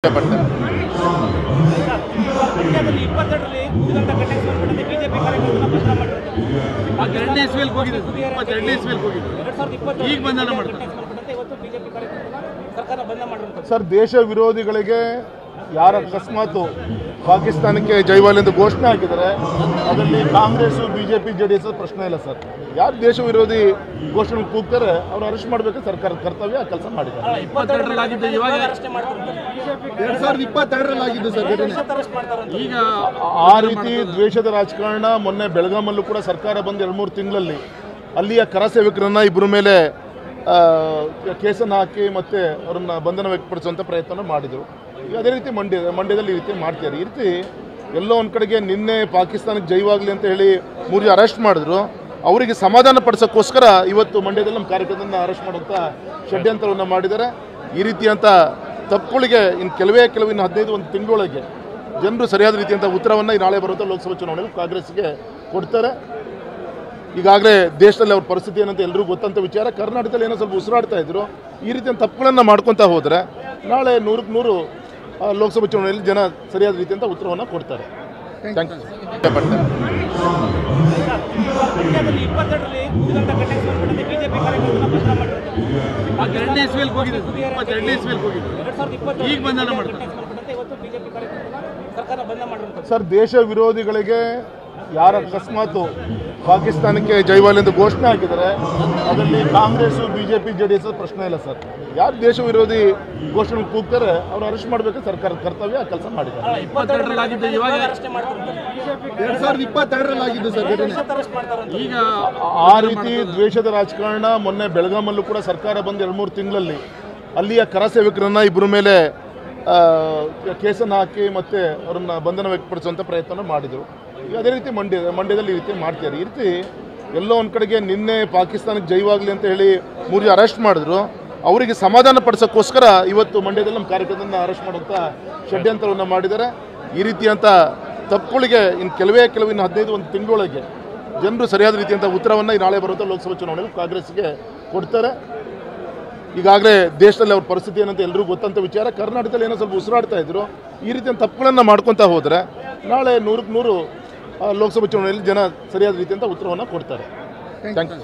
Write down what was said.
Sir, ದೇಶ ವಿರೋಧಿಗಳಿಗೆ ಯಾರ ಅಕಸ್ಮಾತ್ ಪಾಕಿಸ್ತಾನಕ್ಕೆ ಜೈವಾಲ್ ಎಂದು ಘೋಷಣೆ ಹಾಕಿದರೆ ಅದರಲ್ಲಿ ಕಾಂಗ್ರೆಸ್, ಬಿಜೆಪಿ, ಜೆಡಿಎಸ್ ಪ್ರಶ್ನೆ ಇಲ್ಲ ಸರ್. ಯಾರು ದೇಶ ವಿರೋಧಿ ಘೋಷಣೆ ಕೂಗ್ತಾರೆ ಅವ್ರು ಅರೆಸ್ಟ್ ಮಾಡಬೇಕು. ಸರ್ಕಾರದ ಕರ್ತವ್ಯ ಆ ಕೆಲಸ ಮಾಡಿದ್ದಾರೆ. 2022 ಸರ್ ಈಗ ಆ ರೀತಿ ದ್ವೇಷದ ರಾಜಕಾರಣ ಮೊನ್ನೆ ಬೆಳಗಾಮಲ್ಲೂ ಕೂಡ ಸರ್ಕಾರ ಬಂದು 2-3 ತಿಂಗಳಲ್ಲಿ ಅಲ್ಲಿಯ ಕರ ಸೇವಕರನ್ನ ಇಬ್ಬರ ಮೇಲೆ ಕೇಸನ್ನು ಹಾಕಿ ಮತ್ತೆ ಅವರನ್ನ ಬಂಧನ ವ್ಯಕ್ತಪಡಿಸುವಂಥ ಪ್ರಯತ್ನ ಮಾಡಿದರು. ಈಗ ಅದೇ ರೀತಿ ಮಂಡ್ಯದಲ್ಲಿ ಈ ರೀತಿ ಮಾಡ್ತಾರೆ. ಈ ರೀತಿ ಎಲ್ಲೋ ಒಂದು ಕಡೆಗೆ ನಿನ್ನೆ ಪಾಕಿಸ್ತಾನಕ್ಕೆ ಜೈವಾಗಲಿ ಅಂತ ಹೇಳಿ 3 ಜನ ಅರೆಸ್ಟ್ ಮಾಡಿದ್ರು. ಅವರಿಗೆ ಸಮಾಧಾನ ಪಡಿಸೋಕ್ಕೋಸ್ಕರ ಇವತ್ತು ಮಂಡ್ಯದಲ್ಲಿ ನಮ್ಮ ಕಾರ್ಯಕರ್ತರನ್ನ ಅರೆಸ್ಟ್ ಮಾಡುವಂಥ ಷಡ್ಯಂತ್ರವನ್ನು ಮಾಡಿದ್ದಾರೆ. ಈ ರೀತಿಯಂಥ ತಪ್ಪುಗಳಿಗೆ ಇನ್ನು ಕೆಲವು 15 ತಿಂಗಳೊಳಗೆ ಜನರು ಸರಿಯಾದ ರೀತಿಯಂಥ ಉತ್ತರವನ್ನು ನಾಳೆ ಬರುವಂಥ ಲೋಕಸಭಾ ಚುನಾವಣೆಯಲ್ಲಿ ಕಾಂಗ್ರೆಸ್ಗೆ ಕೊಡ್ತಾರೆ. ಈಗಾಗಲೇ ದೇಶದಲ್ಲಿ ಅವ್ರ ಪರಿಸ್ಥಿತಿ ಏನಂತ ಎಲ್ಲರಿಗೂ ಗೊತ್ತಂತ ವಿಚಾರ. ಕರ್ನಾಟಕದಲ್ಲಿ ಏನೋ ಸ್ವಲ್ಪ ಉಸಿರಾಡ್ತಾ ಇದ್ರು. ಈ ರೀತಿಯ ತಪ್ಪುಗಳನ್ನು ಮಾಡ್ಕೊತಾ ಹೋದರೆ ನಾಳೆ 100ಕ್ಕೆ 100 ಲೋಕಸಭಾ ಚುನಾವಣೆಯಲ್ಲಿ ಜನ ಸರಿಯಾದ ರೀತಿಯಂಥ ಉತ್ತರವನ್ನು ಕೊಡ್ತಾರೆ. Thank you. ಸರ್, ದೇಶ ವಿರೋಧಿಗಳಿಗೆ ಯಾರ ಅಕಸ್ಮಾತ್ ಪಾಕಿಸ್ತಾನಕ್ಕೆ ಜೈವಾಲ್ ಎಂದು ಘೋಷಣೆ ಹಾಕಿದರೆ ಅದರಲ್ಲಿ ಕಾಂಗ್ರೆಸ್, ಬಿಜೆಪಿ, ಜೆಡಿಎಸ್ ಪ್ರಶ್ನೆ ಇಲ್ಲ ಸರ್. ಯಾರು ದೇಶ ವಿರೋಧಿ ಘೋಷಣೆ ಕೂಗ್ತಾರೆ ಅವ್ರು ಅರೆಸ್ಟ್ ಮಾಡಬೇಕು. ಸರ್ಕಾರದ ಕರ್ತವ್ಯ ಆ ಕೆಲಸ ಮಾಡಿದ್ದಾರೆ. 2022 ಸರ್ ಈಗ ಆ ರೀತಿ ದ್ವೇಷದ ರಾಜಕಾರಣ ಮೊನ್ನೆ ಬೆಳಗಾಮಲ್ಲೂ ಕೂಡ ಸರ್ಕಾರ ಬಂದು 2-3 ತಿಂಗಳಲ್ಲಿ ಅಲ್ಲಿಯ ಕರ ಸೇವಕರನ್ನ ಇಬ್ಬರ ಮೇಲೆ ಕೇಸನ್ನು ಹಾಕಿ ಮತ್ತೆ ಅವರನ್ನ ಬಂಧನ ವ್ಯಕ್ತಪಡಿಸುವಂಥ ಪ್ರಯತ್ನ ಮಾಡಿದರು. ಈಗ ಅದೇ ರೀತಿ ಮಂಡ್ಯದಲ್ಲಿ ಈ ರೀತಿ ಮಾಡ್ತಾರೆ. ಈ ರೀತಿ ಎಲ್ಲೋ ಒಂದು ಕಡೆಗೆ ನಿನ್ನೆ ಪಾಕಿಸ್ತಾನಕ್ಕೆ ಜೈವಾಗಲಿ ಅಂತ ಹೇಳಿ 3 ಜನ ಅರೆಸ್ಟ್ ಮಾಡಿದ್ರು. ಅವರಿಗೆ ಸಮಾಧಾನ ಪಡಿಸೋಕ್ಕೋಸ್ಕರ ಇವತ್ತು ಮಂಡ್ಯದಲ್ಲಿ ನಮ್ಮ ಕಾರ್ಯಕರ್ತರನ್ನ ಅರೆಸ್ಟ್ ಮಾಡುವಂಥ ಷಡ್ಯಂತ್ರವನ್ನು ಮಾಡಿದ್ದಾರೆ. ಈ ರೀತಿಯಂಥ ತಪ್ಪುಗಳಿಗೆ ಇನ್ನು ಕೆಲವು 15 ತಿಂಗಳೊಳಗೆ ಜನರು ಸರಿಯಾದ ರೀತಿಯಂಥ ಉತ್ತರವನ್ನು ನಾಳೆ ಬರುವಂಥ ಲೋಕಸಭಾ ಚುನಾವಣೆಯಲ್ಲಿ ಕಾಂಗ್ರೆಸ್ಗೆ ಕೊಡ್ತಾರೆ. ಈಗಾಗಲೇ ದೇಶದಲ್ಲಿ ಅವ್ರ ಪರಿಸ್ಥಿತಿ ಏನಂತ ಎಲ್ಲರಿಗೂ ಗೊತ್ತಂತ ವಿಚಾರ. ಕರ್ನಾಟಕದಲ್ಲಿ ಏನೋ ಸ್ವಲ್ಪ ಉಸಿರಾಡ್ತಾ ಇದ್ರು. ಈ ರೀತಿಯ ತಪ್ಪುಗಳನ್ನು ಮಾಡ್ಕೊತಾ ಹೋದರೆ ನಾಳೆ 100ಕ್ಕೆ 100 ಲೋಕಸಭಾ ಚುನಾವಣೆಯಲ್ಲಿ ಜನ ಸರಿಯಾದ ರೀತಿಯಂಥ ಉತ್ತರವನ್ನು ಕೊಡ್ತಾರೆ. Thank you.